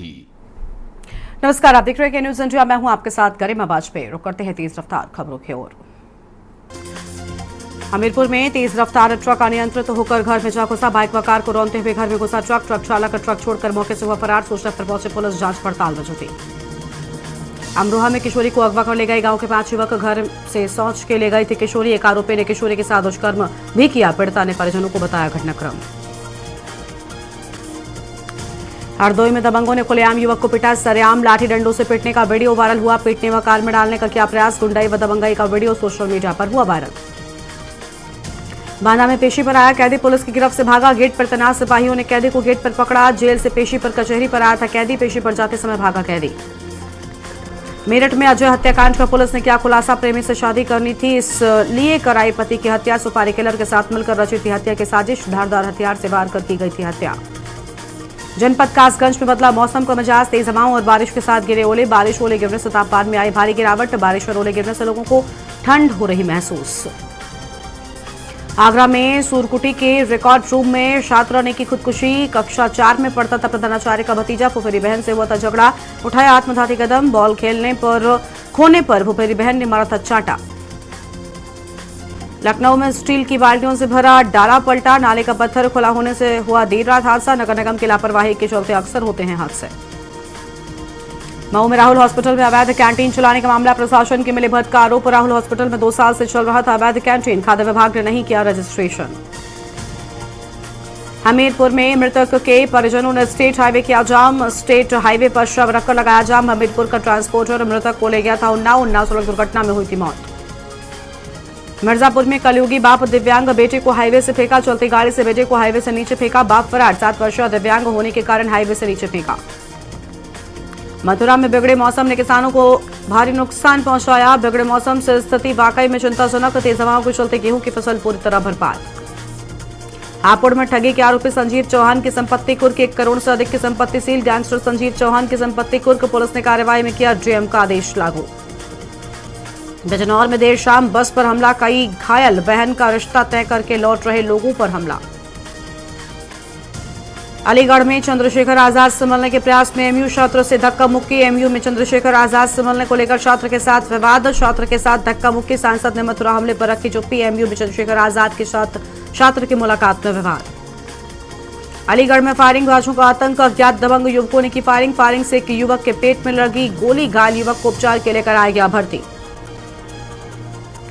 थी। नमस्कार, आप देख रहे हैं न्यूज इंडिया। मैं हूं आपके साथ गरिमा वाजपेयी। रुक करते हैं तेज रफ्तार खबरों की ओर। हमीरपुर में तेज रफ्तार ट्रक अनियंत्रित होकर घर में जा घुसा। बाइक व कार को रौंदते हुए घर में घुसा ट्रक चालक ट्रक छोड़कर मौके से हुआ फरार। सूचना पर पहुंचे पुलिस जांच पड़ताल में जुटी। अमरोहा में किशोरी को अगवा कर ले गए। गांव के 5 युवक घर से सोच के ले गई थी किशोरी। एक आरोपी ने किशोरी के साथ दुष्कर्म भी किया। पीड़िता ने परिजनों को बताया घटनाक्रम। हरदोई में दबंगों ने खुलेआम युवक को पिटा। सरेआम लाठी डंडों से पीटने का वीडियो वायरल हुआ। पीटने व कार में डालने का किया प्रयास। गुंडाई व दबंगाई का वीडियो सोशल मीडिया पर हुआ वायरल। बांदा में पेशी पर आया कैदी पुलिस की गिरफ्त से भागा। गेट पर तैनात सिपाहियों ने कैदी को गेट पर पकड़ा। जेल से पेशी पर कचहरी पर आया था कैदी। पेशी पर जाते समय भागा कैदी। मेरठ में अजय हत्याकांड का पुलिस ने किया खुलासा। प्रेमी से शादी करनी थी, इसलिए कराई पति की हत्या। सुपारी किलर के साथ मिलकर रची थी हत्या की साजिश। धारदार हथियार से वार कर की गई थी हत्या। जनपद कासगंज में बदला मौसम का मिजाज। तेज हवाओं और बारिश के साथ गिरे ओले। बारिश ओले गिरने से तापमान में आई भारी गिरावट। बारिश और ओले गिरने से लोगों को ठंड हो रही महसूस। आगरा में सूरकुटी के रिकॉर्ड रूम में छात्रा ने की खुदकुशी। कक्षा 4 में पढ़ता था प्रधानाचार्य का भतीजा। फुफेरी बहन से हुआ था झगड़ा। उठाया आत्मघाती कदम। बॉल खेलने पर खोने पर फुफेरी बहन ने मारा था चांटा। लखनऊ में स्टील की बाल्टियों से भरा डाला पलटा। नाले का पत्थर खुला होने से हुआ देर रात हादसा। नगर निगम की लापरवाही के चलते अक्सर होते हैं हादसे। मऊ में राहुल हॉस्पिटल में अवैध कैंटीन चलाने का मामला। प्रशासन के मिले भट्ट का आरोप। राहुल हॉस्पिटल में 2 साल से चल रहा था अवैध कैंटीन। खाद्य विभाग ने नहीं किया रजिस्ट्रेशन। हमीरपुर में मृतक के परिजनों ने स्टेट हाईवे किया जाम। स्टेट हाईवे पर शव रखकर लगाया जाम। हमीरपुर का ट्रांसपोर्टर मृतक को ले गया था उन्नाव सड़क दुर्घटना में हुई थी मौत। मिर्जापुर में कलयुगी बाप दिव्यांग बेटे को हाईवे से फेंका। चलती गाड़ी से बेटे को हाईवे से नीचे फेंका। बाप फरार। 7 वर्षीय दिव्यांग होने के कारण हाईवे से नीचे फेंका। मथुरा में बिगड़े मौसम ने किसानों को भारी नुकसान पहुंचाया। बिगड़े मौसम से स्थिति वाकई में चिंताजनक। तेज हवाओं के चलते गेहूं की फसल पूरी तरह बर्बाद। हापुड़ में ठगी के आरोपी संजीव चौहान की संपत्ति कुर्क। 1 करोड़ से अधिक की संपत्ति सील। गैंगस्टर संजीव चौहान की संपत्ति कुर्क। पुलिस ने कार्रवाई में किया डीएम का आदेश लागू। बिजनौर में देर शाम बस पर हमला। कई घायल। बहन का रिश्ता तय करके लौट रहे लोगों पर हमला। अलीगढ़ में चंद्रशेखर आजाद संभलने के प्रयास में एमयू छात्र से धक्का मुक्की। एमयू में चंद्रशेखर आजाद संभलने को लेकर छात्र के साथ विवाद। छात्र के साथ धक्का मुक्की। सांसद ने मथुरा हमले पर रखी चुप्पी। एमयू में चंद्रशेखर आजाद के साथ छात्र की मुलाकात में विवाद। अलीगढ़ में फायरिंग बाजों का आतंक। अज्ञात दबंग युवकों ने की फायरिंग से एक युवक के पेट में लगी गोली। घायल युवक को उपचार के लिए कराया गया भर्ती।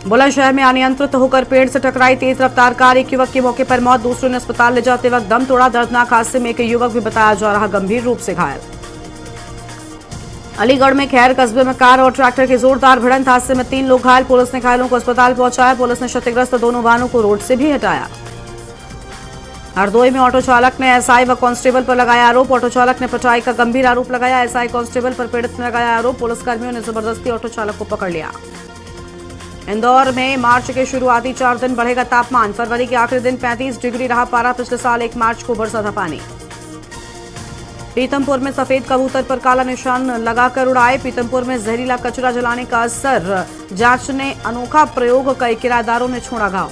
बुलंदशहर में अनियंत्रित होकर पेड़ से टकराई तेज रफ्तार कार। एक युवक की मौके पर मौत। दूसरे ने अस्पताल ले जाते वक्त दम तोड़ा। दर्दनाक हादसे में एक युवक भी बताया जा रहा गंभीर रूप से घायल। अलीगढ़ में खैर कस्बे में कार और ट्रैक्टर की जोरदार भिड़ंत। हादसे में 3 लोग घायल। पुलिस ने घायलों को अस्पताल पहुंचाया। पुलिस ने क्षतिग्रस्त दोनों वाहनों को रोड से भी हटाया। हरदोई में ऑटो चालक ने एसआई व कांस्टेबल पर लगाया आरोप। ऑटो चालक ने पिटाई का गंभीर आरोप लगाया। एसआई कांस्टेबल पर पीड़ित ने लगाया आरोप। पुलिसकर्मियों ने जबरदस्ती ऑटो चालक को पकड़ लिया। इंदौर में मार्च के शुरुआती 4 दिन बढ़ेगा तापमान। फरवरी के आखिरी दिन 35 डिग्री रहा पारा। पिछले साल 1 मार्च को बरसा था पानी। पीतमपुर में सफेद कबूतर पर काला निशान लगाकर उड़ाए। पीतमपुर में जहरीला कचरा जलाने का असर जांचने अनोखा प्रयोग। कई किराएदारों ने छोड़ा घाव।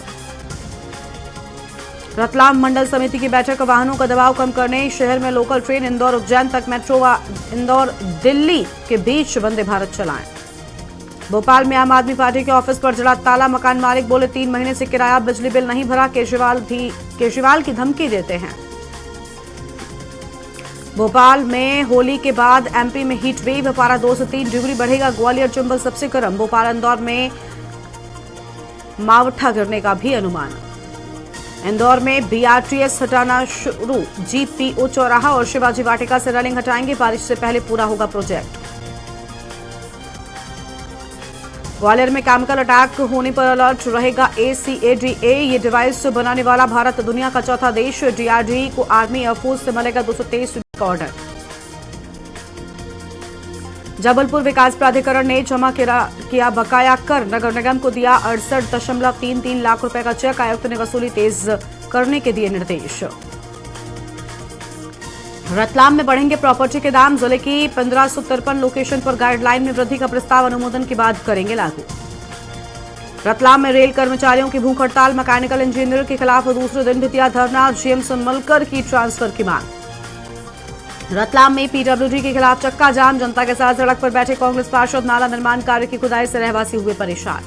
रतलाम मंडल समिति की बैठक। वाहनों का दबाव कम करने शहर में लोकल ट्रेन इंदौर उज्जैन तक मेट्रो व इंदौर दिल्ली के बीच वंदे भारत चलाएं। भोपाल में आम आदमी पार्टी के ऑफिस पर जड़ा ताला। मकान मालिक बोले 3 महीने से किराया बिजली बिल नहीं भरा। केजरीवाल की धमकी देते हैं। भोपाल में होली के बाद एमपी में हीट वेव। पारा 2 से 3 डिग्री बढ़ेगा। ग्वालियर चंबल सबसे गर्म। भोपाल इंदौर में मावठा गिरने का भी अनुमान। इंदौर में बीआरटीएस हटाना शुरू। जीपीओ चौराहा और शिवाजी वाटिका से रेलिंग हटाएंगे। बारिश से पहले पूरा होगा प्रोजेक्ट। ग्वालियर में केमिकल अटैक होने पर अलर्ट रहेगा ACADA। ये डिवाइस बनाने वाला भारत दुनिया का चौथा देश। डीआरडीई को आर्मी एयरफोर्स से मिलेगा 223 का ऑर्डर। जबलपुर विकास प्राधिकरण ने जमा किया बकाया कर। नगर निगम को दिया 68.33 लाख रुपए का चेक। आयुक्त ने वसूली तेज करने के दिए निर्देश। रतलाम में बढ़ेंगे प्रॉपर्टी के दाम। जिले की 1553 लोकेशन पर गाइडलाइन में वृद्धि का प्रस्ताव अनुमोदन के बाद करेंगे लागू। रतलाम में रेल कर्मचारियों की भूख हड़ताल। मैकेनिकल इंजीनियर के खिलाफ दूसरे दिन भी दिया धरना। जीएम से मिलकर की ट्रांसफर की मांग। रतलाम में पीडब्ल्यूडी के खिलाफ चक्का जाम, जनता के साथ सड़क पर बैठे कांग्रेस पार्षद, नाला निर्माण कार्य की खुदाई से रहवासी हुए परेशान।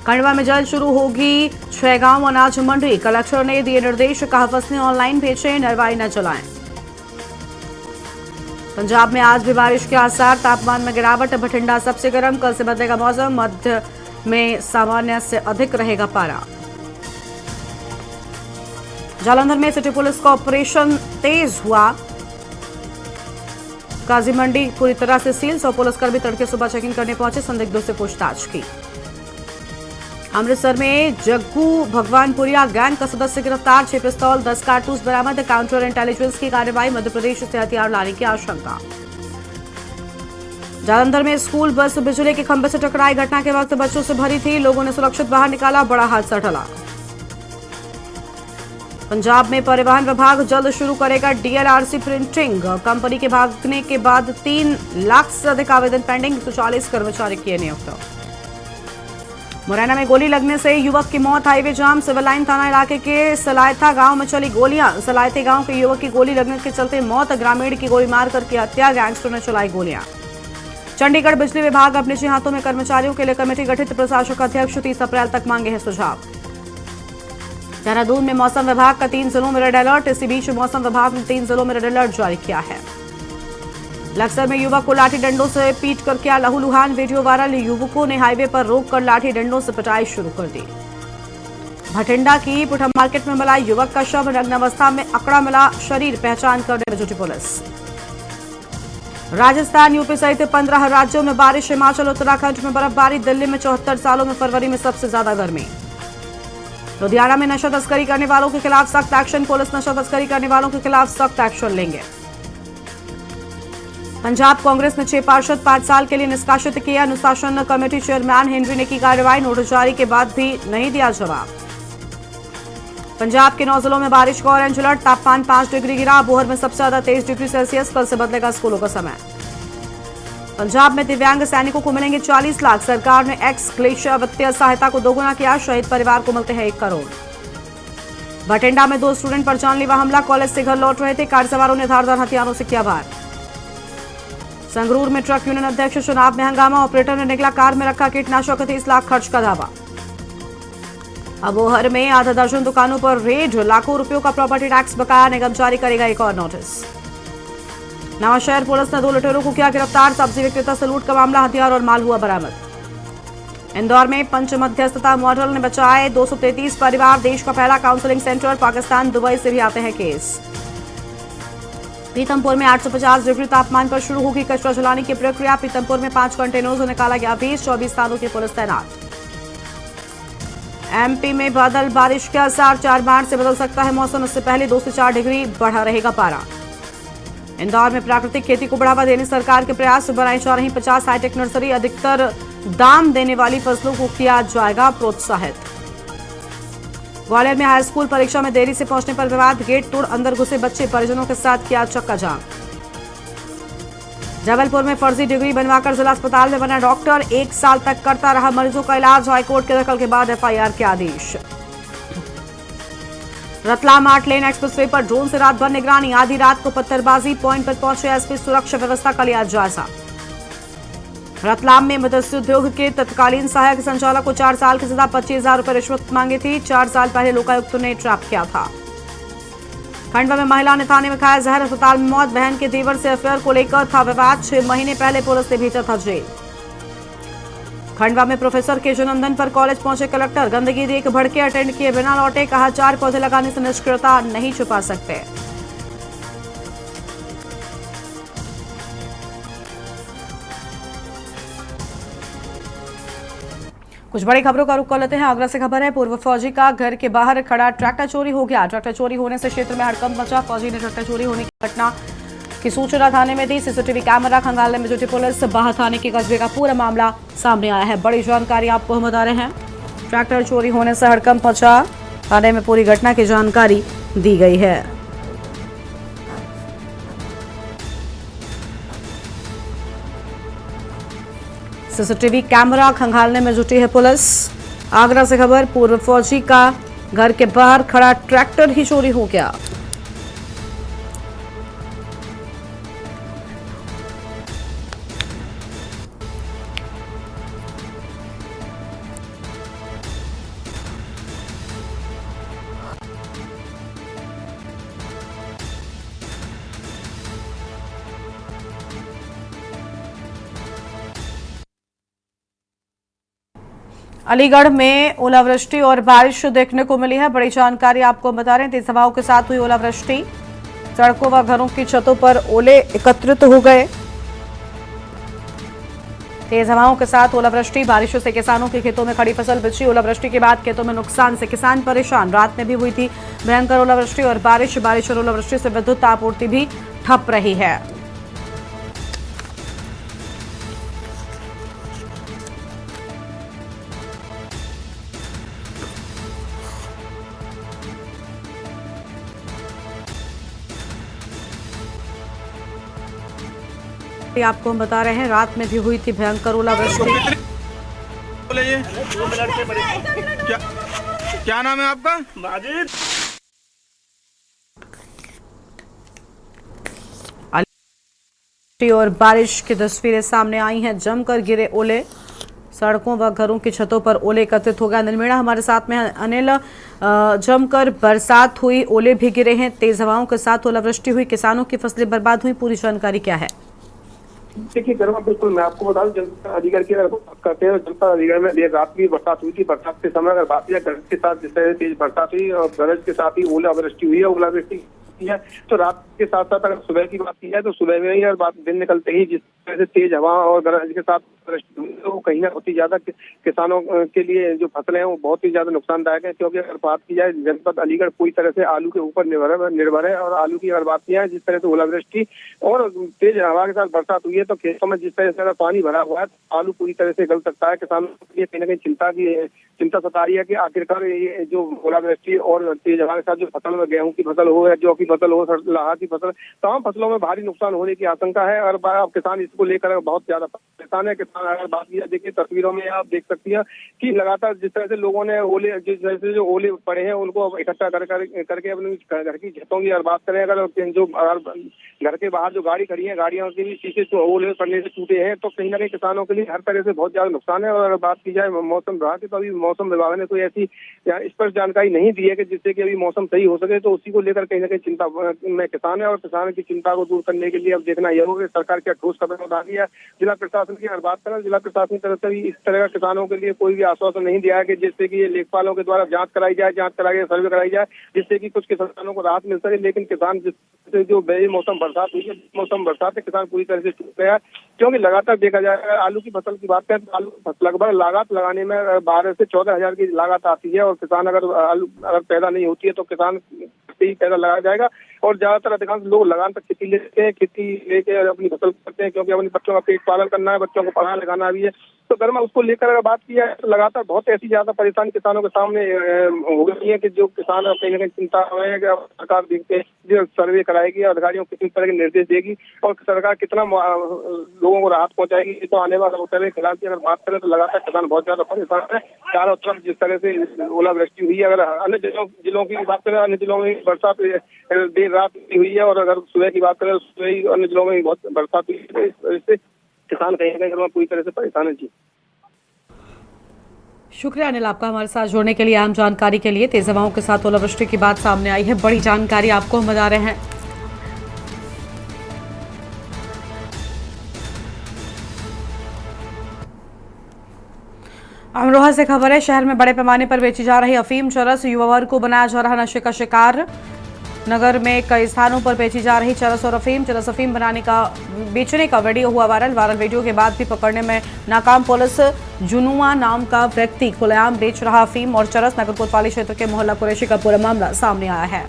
खंडवा में जल्द शुरू होगी 6 गांव अनाज मंडी, कलेक्टर ने दिए निर्देश, कहा फसलें ऑनलाइन भेजें, नरवाई न चलाएं। पंजाब में आज भी बारिश के आसार, तापमान में गिरावट, बठिंडा सबसे गर्म, कल से बदलेगा मौसम, मध्य में सामान्य से अधिक रहेगा पारा। जालंधर में सिटी पुलिस का ऑपरेशन तेज हुआ, काजी मंडी पूरी तरह से सील, 100 पुलिसकर्मी तड़के सुबह चेकिंग करने पहुंचे, संदिग्धों से पूछताछ की। अमृतसर में जग्गू भगवानपुरिया गैंग का सदस्य गिरफ्तार, 6 पिस्तौल 10 कारतूस बरामद, काउंटर इंटेलिजेंस की कार्रवाई, मध्य प्रदेश से हथियार लाने की आशंका। जालंधर में स्कूल बस बिजली के खंभे से टकराई, घटना के वक्त बच्चों से भरी थी, लोगों ने सुरक्षित बाहर निकाला, बड़ा हादसा टला। पंजाब में परिवहन विभाग जल्द शुरू करेगा डीएलआरसी प्रिंटिंग, कंपनी के भागने के बाद 3 लाख से अधिक आवेदन पेंडिंग, 140 कर्मचारी किए नियुक्त। मुरैना में गोली लगने से युवक की मौत, हाईवे जाम, सिविल लाइन थाना इलाके के सलायथा गांव में चली गोलियां, सलायथे गांव के युवक की गोली लगने के चलते मौत, ग्रामीण की गोली मार करके हत्या, गैंगस्टर ने चलाई गोलियां। चंडीगढ़ बिजली विभाग अपने निजी हाथों में कर्मचारियों के लिए कमेटी गठित, प्रशासक अध्यक्ष 30 अप्रैल तक मांगे हैं सुझाव। देहरादून में मौसम विभाग का 3 जिलों में रेड अलर्ट, इसी बीच मौसम विभाग ने 3 जिलों में रेड अलर्ट जारी किया है। लक्सर में युवक को लाठी डंडों से पीट कर किया लहूलुहान, वीडियो वायरल, युवकों ने हाईवे पर रोककर लाठी डंडों से पिटाई शुरू कर दी। भटिंडा की पुठा मार्केट में मिला युवक का शव, नग्न अवस्था में अकड़ा मिला शरीर, पहचान करने में जुटी पुलिस। राजस्थान, यूपी सहित 15 राज्यों में बारिश, हिमाचल उत्तराखंड में बर्फबारी, दिल्ली में 74 सालों में फरवरी में सबसे ज्यादा गर्मी। लुधियाना में नशा तस्करी करने वालों के खिलाफ सख्त एक्शन, पुलिस नशा तस्करी करने वालों के खिलाफ सख्त एक्शन लेंगे। पंजाब कांग्रेस ने 6 पार्षद 5 साल के लिए निष्कासित किया, अनुशासन कमेटी चेयरमैन हेनरी ने की कार्रवाई, नोटिस जारी के बाद भी नहीं दिया जवाब। पंजाब के 9 जिलों में बारिश का ऑरेंज अलर्ट, तापमान 5 डिग्री गिरा, अबोहर में सबसे ज्यादा 23 डिग्री सेल्सियस, कल से बदलेगा स्कूलों का समय। पंजाब में दिव्यांग सैनिकों को मिलेंगे 40 लाख, सरकार ने एक्स ग्लेशियर वित्तीय सहायता को दोगुना किया, शहीद परिवार को मिलते हैं 1 करोड़। भटिंडा में 2 स्टूडेंट पर जानलेवा हमला, कॉलेज से घर लौट रहे थे, कार सवारों ने धारदार हथियारों से किया वार। संगरूर में ट्रक यूनियन अध्यक्ष चुनाव में हंगामा, ऑपरेटर ने निकला कार में रखा कीटनाशक, 30 लाख खर्च का दावा। अबोहर में आधा दर्जन दुकानों पर रेड, लाखों रुपयों का प्रॉपर्टी टैक्स बकाया, निगम जारी करेगा एक और नोटिस। नवांशहर पुलिस ने 2 लुटेरों को किया गिरफ्तार, सब्जी विक्रेता से लूट का मामला, हथियार और माल हुआ बरामद। इंदौर में पंच मध्यस्थता मॉडल ने बचाए 233 परिवार, देश का पहला काउंसलिंग सेंटर, पाकिस्तान दुबई से भी आते हैं केस। पीतमपुर में 850 डिग्री तापमान पर शुरू होगी कचरा जलाने की प्रक्रिया, पीतमपुर में 5 कंटेनरों से निकाला गया वेस्ट, 24 थानों की पुलिस तैनात। एमपी में बादल बारिश के आसार, 4 मार्च से बदल सकता है मौसम, इससे पहले 2 से 4 डिग्री बढ़ा रहेगा पारा। इंदौर में प्राकृतिक खेती को बढ़ावा देने सरकार के प्रयास, बनाई जा रही 50 हाईटेक नर्सरी, अधिकतर दाम देने वाली फसलों को किया जाएगा प्रोत्साहित। ग्वालियर में हाई स्कूल परीक्षा में देरी से पहुंचने पर विवाद, गेट तोड़ अंदर घुसे बच्चे, परिजनों के साथ किया चक्का जाम। जबलपुर में फर्जी डिग्री बनवाकर जिला अस्पताल में बना डॉक्टर, 1 साल तक करता रहा मरीजों का इलाज, हाईकोर्ट के दखल के बाद एफआईआर के आदेश। रतलाम 8 लेन एक्सप्रेसवे पर ड्रोन से रात भर निगरानी, आधी रात को पत्थरबाजी, पॉइंट पर पहुंचे एसपी, सुरक्षा व्यवस्था का लिया जायजा। रतलाम में मत्स्य उद्योग के तत्कालीन सहायक संचालक को 4 साल की सजा, 25,000 रुपए रिश्वत मांगी थी, 4 साल पहले लोकायुक्त ने ट्रैप किया था। खंडवा में महिला ने थाने में खाया जहर, अस्पताल में मौत, बहन के देवर से अफेयर को लेकर था विवाद, 6 महीने पहले पुलिस ने भेजा था जेल। खंडवा में प्रोफेसर के जन्मदिन पर कॉलेज पहुंचे कलेक्टर, गंदगी देख भड़के, अटेंड किए बिना लौटे, कहा 4 पौधे लगाने से निष्क्रियता नहीं छुपा सकते। कुछ बड़ी खबरों का रुख कर लेते हैं। आगरा से खबर है, पूर्व फौजी का घर के बाहर खड़ा ट्रैक्टर चोरी हो गया। ट्रैक्टर चोरी होने से क्षेत्र में हड़कंप मचा। फौजी ने ट्रैक्टर चोरी होने की घटना की सूचना थाने में दी। सीसीटीवी कैमरा खंगालने में जुटी पुलिस। बाह थाने के कस्बे का पूरा मामला सामने आया है। बड़ी जानकारी आपको हम बता रहे हैं। ट्रैक्टर चोरी होने से हड़कंप मचा, थाने में पूरी घटना की जानकारी दी गई है। सीसीटीवी कैमरा खंगालने में जुटी है पुलिस। आगरा से खबर, पूर्व फौजी का घर के बाहर खड़ा ट्रैक्टर ही चोरी हो गया। अलीगढ़ में ओलावृष्टि और बारिश देखने को मिली है। बड़ी जानकारी आपको बता रहे हैं, तेज हवाओं के साथ हुई ओलावृष्टि, सड़कों व घरों की छतों पर ओले एकत्रित हो गए। तेज हवाओं के साथ ओलावृष्टि, बारिशों से किसानों के खेतों में खड़ी फसल बिछी। ओलावृष्टि के बाद खेतों में नुकसान से किसान परेशान। रात में भी हुई थी भयंकर ओलावृष्टि और बारिश और ओलावृष्टि से विद्युत आपूर्ति भी ठप रही है। आपको हम बता रहे हैं, रात में भी हुई थी भयंकर ओलावृष्टि। क्या नाम है आपका? माजिद। और बारिश की तस्वीरें सामने आई हैं। जमकर गिरे ओले, सड़कों व घरों की छतों पर ओले एकत्रित हो गए। अनिल मीणा हमारे साथ में। अनिल, जमकर बरसात हुई, ओले भी गिरे हैं, तेज हवाओं के साथ ओलावृष्टि हुई, किसानों की फसलें बर्बाद हुई, पूरी जानकारी क्या है? देखिए गर्मा, बिल्कुल मैं आपको बता दूं, जनता अलीगढ़ की अगर बात करते हैं, जनता अलीगढ़ में देर रात भी बरसात हुई थी। बरसात के समय अगर बात किया, गरज के साथ जिस तरह से तेज बरसात हुई और गरज के साथ ही ओलावृष्टि हुई है। ओलावृष्टि है तो रात के साथ साथ अगर सुबह की बात की जाए तो सुबह में ही और बात दिन निकलते ही जिस तरह से तेज हवा और गरज के साथ तो कहीं ना बहुत ही ज्यादा किसानों के लिए जो फसलें हैं वो बहुत ही ज्यादा नुकसानदायक है। क्योंकि अगर बात की जाए, जनपद अलीगढ़ पूरी तरह से आलू के ऊपर निर्भर है और आलू की अगर बात की जाए, जिस तरह से ओलावृष्टि और तेज हवा के साथ बरसात हुई है तो खेतों में जिस तरह से पानी भरा हुआ है, आलू पूरी तरह से गल सकता है। किसानों के लिए कहीं ना कहीं चिंता सता रही है कि आखिरकार ये जो ओलावृष्टि और तेज हवा के साथ जो फसल में, गेहूं की फसल हो या जौ की फसल हो, लाहा की फसल, तमाम फसलों में भारी नुकसान होने की आशंका है। और किसान इसको लेकर बहुत ज्यादा परेशान है। किसान अगर बात की जाए, देखिए तस्वीरों में आप देख सकती हैं कि लगातार जिस तरह से लोगों ने ओले, जिस तरह से जो ओले पड़े हैं उनको इकट्ठा करके अपने घर की छतों की अगर बात करें, अगर जो घर के बाहर जो गाड़ी खड़ी है, गाड़ियों के भी शीशे तो ओले पड़ने से टूटे हैं, तो कहीं ना कहीं किसानों के लिए हर तरह से बहुत ज्यादा नुकसान है। और अगर बात की जाए मौसम विभाग की, तो अभी मौसम विभाग ने कोई ऐसी स्पष्ट जानकारी नहीं दी है कि जिससे कि अभी मौसम सही हो सके, तो उसी को लेकर कहीं ना कहीं चिंता में किसान है। और किसान की चिंता को दूर करने के लिए अब देखना यह होगा कि सरकार क्या ठोस कदम उठा रही है। जिला प्रशासन की अगर बात करें, जिला प्रशासन की तरफ से भी इस तरह का किसानों के लिए कोई भी आश्वासन नहीं दिया है कि जिससे कि ये लेखपालों के द्वारा जांच कराई जाए, सर्वे कराई जाए, जिससे कि कुछ किसानों को राहत मिल सके। लेकिन किसान जिससे जो बेमौसम बरसात हुई है, मौसम बरसात से किसान पूरी तरह से टूट गया है। क्योंकि लगातार देखा जाए, आलू की फसल की बात करें तो आलू लगभग लागत लगाने में 12 से 14 हजार की लागत आती है। और किसान अगर पैदा नहीं होती है तो किसान ही पैदा लगाया जाएगा। और ज्यादातर अधिकांश लोग लगान तक खेती लेते हैं, खेती लेके अपनी फसल करते हैं, क्योंकि अपने बच्चों का पेट पालन करना है, बच्चों को पढ़ाना लिखाना भी है। तो गर्मा उसको लेकर अगर बात की जाए तो लगातार बहुत ऐसी ज्यादा परेशानी किसानों के सामने हो गई है कि जो किसान कहीं ना कहीं चिंता में है कि सरकार देखते जो सर्वे कराएगी, अधिकारियों को किस तरह के निर्देश देगी और सरकार कितना लोगों को राहत पहुंचाएगी, तो आने वाला सर्वे खिलाफ की अगर बात करें तो लगातार किसान बहुत ज्यादा परेशान है। चारों तरफ जिस तरह से ओलावृष्टि हुई है, अगर अन्य जिलों की बात करें, अन्य जिलों में बरसात देर रात हुई है और अगर सुबह की बात करें, सुबह ही अन्य जिलों में बहुत बरसात हुई है। तो इस वजह से किसान कहीं ना कहीं पूरी तरह से परेशान है। जी शुक्रिया अनिल आपका हमारे साथ जुड़ने के लिए, अहम जानकारी के लिए। तेज हवाओं के साथ ओलावृष्टि की बात सामने आई है, बड़ी जानकारी आपको हम बता रहे हैं। अमरोहा से खबर है, शहर में बड़े पैमाने पर बेची जा रही अफीम चरस, युवा वर्ग को बनाया जा रहा नशे का शिकार। नगर में कई स्थानों पर बेची जा रही चरस और अफीम, चरस अफीम बेचने का वीडियो हुआ वायरल वीडियो के बाद भी पकड़ने में नाकाम पुलिस। जुनुआ नाम का व्यक्ति खुलेआम बेच रहा अफीम और चरस। नगर कोतवाली क्षेत्र के मोहल्ला कुरैशी का पूरा मामला सामने आया है।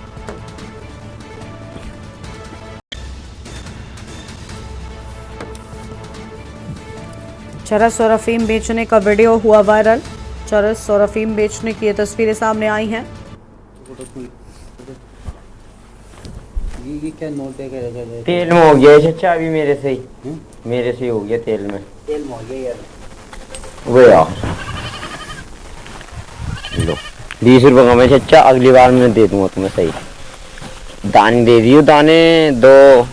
चरस और अफीम बेचने का वीडियो हुआ वायरल। चरस और अफीम बेचने की ये तस्वीरें सामने आई हैं। क्या नोट है? तेल में हो गया चाचा, अभी मेरे से ही हो गया तेल में हो गया यार। वो यार लो 20 रुपए का मैं चाचा, अगली बार मैं दे दूंगा तुम्हें सही। दाने दे दियो, दाने दो।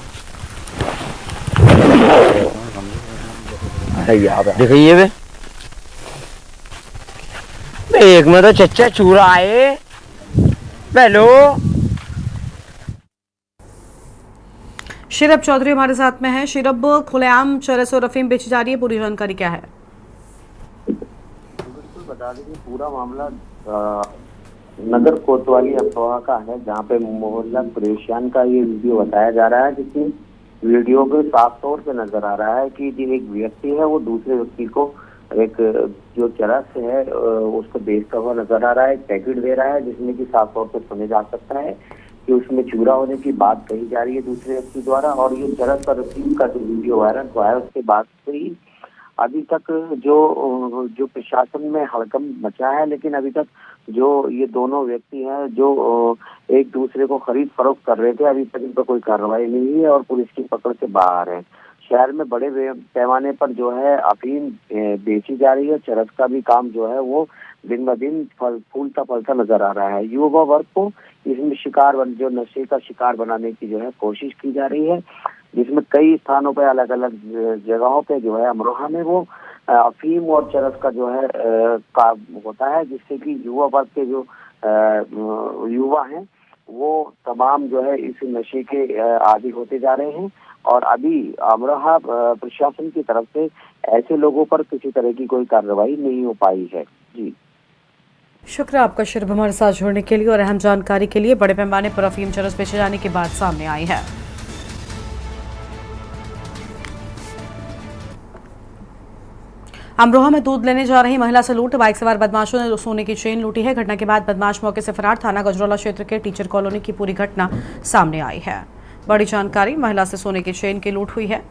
देखिए वे एक में तो चच्चा चूरा आए पहलो। शिरब चौधरी हमारे साथ में है। शिरब, खुलेआम चरस और अफीम बेची जा रही है, पूरी जानकारी क्या है? बिल्कुल बता बता दें कि पूरा मामला नगर कोतवाली अमरोहा का है, जहाँ पे मोहल्ला परेशान का ये वीडियो बताया जा रहा है, जिसमें वीडियो पे साफ तौर पे नजर आ रहा है कि जो एक व्यक्ति है वो दूसरे व्यक्ति को एक जो चरस है उसको बेचता हुआ नजर आ रहा है, एक पैकेट दे रहा है, जिसमें कि साफ तौर पे समझ आ सकता है कि उसमें चूरा होने की बात कही जा रही है दूसरे व्यक्ति द्वारा। और ये चरस और रसीद का जो वीडियो वायरल हुआ है उसके बाद से ही अभी तक जो प्रशासन में हड़कंप मचा है, लेकिन अभी तक जो ये दोनों व्यक्ति हैं जो एक दूसरे को खरीद फरोख्त कर रहे थे, अभी तक इन पर कोई कार्रवाई नहीं हुई है और पुलिस की पकड़ से बाहर है। शहर में बड़े पैमाने पर जो है अफीम बेची जा रही है, चरस का भी काम जो है वो दिन ब दिन फूलता फलता नजर आ रहा है। युवा वर्ग को इसमें जो नशे का शिकार बनाने की जो है कोशिश की जा रही है, जिसमें कई स्थानों पर अलग अलग जगहों पे जो है अमरोहा में वो अफीम और चरस का जो है काम होता है, जिससे कि युवा वर्ग के जो युवा हैं वो तमाम जो है इस नशे के आदी होते जा रहे हैं। और अभी अमरोहा प्रशासन की तरफ से ऐसे लोगों पर किसी तरह की कोई कार्रवाई नहीं हो पाई है। जी शुक्रिया आपका शिरभ हमारे साथ जुड़ने के लिए और अहम जानकारी के लिए। बड़े पैमाने पर अफीम चरस बेचे जाने की बात सामने आई है। अमरोहा में दूध लेने जा रही महिला से लूट, बाइक सवार बदमाशों ने सोने की चेन लूटी है। घटना के बाद बदमाश मौके से फरार। थाना गजरौला क्षेत्र के टीचर कॉलोनी की पूरी घटना सामने आई है। बड़ी जानकारी, महिला से सोने की चेन की लूट हुई है।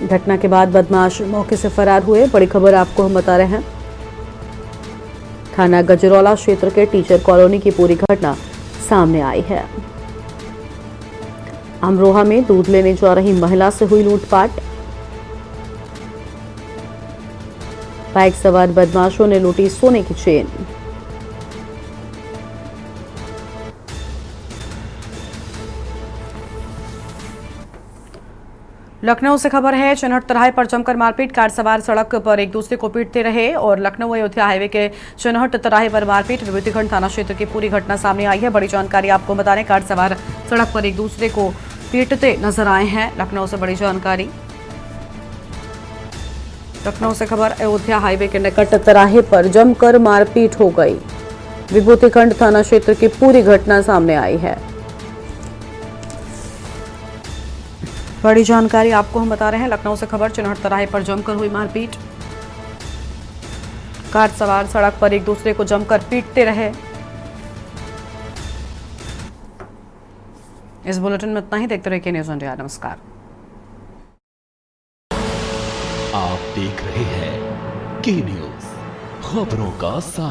घटना के बाद बदमाश मौके से फरार हुए। बड़ी खबर आपको हम बता रहे हैं। थाना गजरौला क्षेत्र के टीचर कॉलोनी की पूरी घटना सामने आई है। अमरोहा में दूध लेने जा रही महिला से हुई लूटपाट। बाइक सवार बदमाशों ने लूटी सोने की चेन। लखनऊ से खबर है। चिन्हट तिराहे पर जमकर मारपीट, कार सवार सड़क पर एक दूसरे को पीटते रहे और लखनऊ अयोध्या हाईवे के चिन्हट तिराहे पर मारपीट। विभूतिखंड थाना क्षेत्र की पूरी घटना सामने आई है। बड़ी जानकारी आपको बता रहे, कार सवार सड़क पर एक दूसरे को पीटते नजर आए हैं। लखनऊ से बड़ी जानकारी। लखनऊ से खबर, अयोध्या हाईवे के निकट तिराहे पर जमकर मारपीट हो गई। विभूतिखंड थाना क्षेत्र की पूरी घटना सामने आई है। बड़ी जानकारी आपको हम बता रहे हैं। लखनऊ से खबर, चिन्हट तिराहे पर जमकर हुई मारपीट। कार सवार सड़क पर एक दूसरे को जमकर पीटते रहे। इस बुलेटिन में इतना ही। देखते रहिए न्यूज़ इंडिया। नमस्कार। आप देख रहे हैं के न्यूज़, खबरों का सार।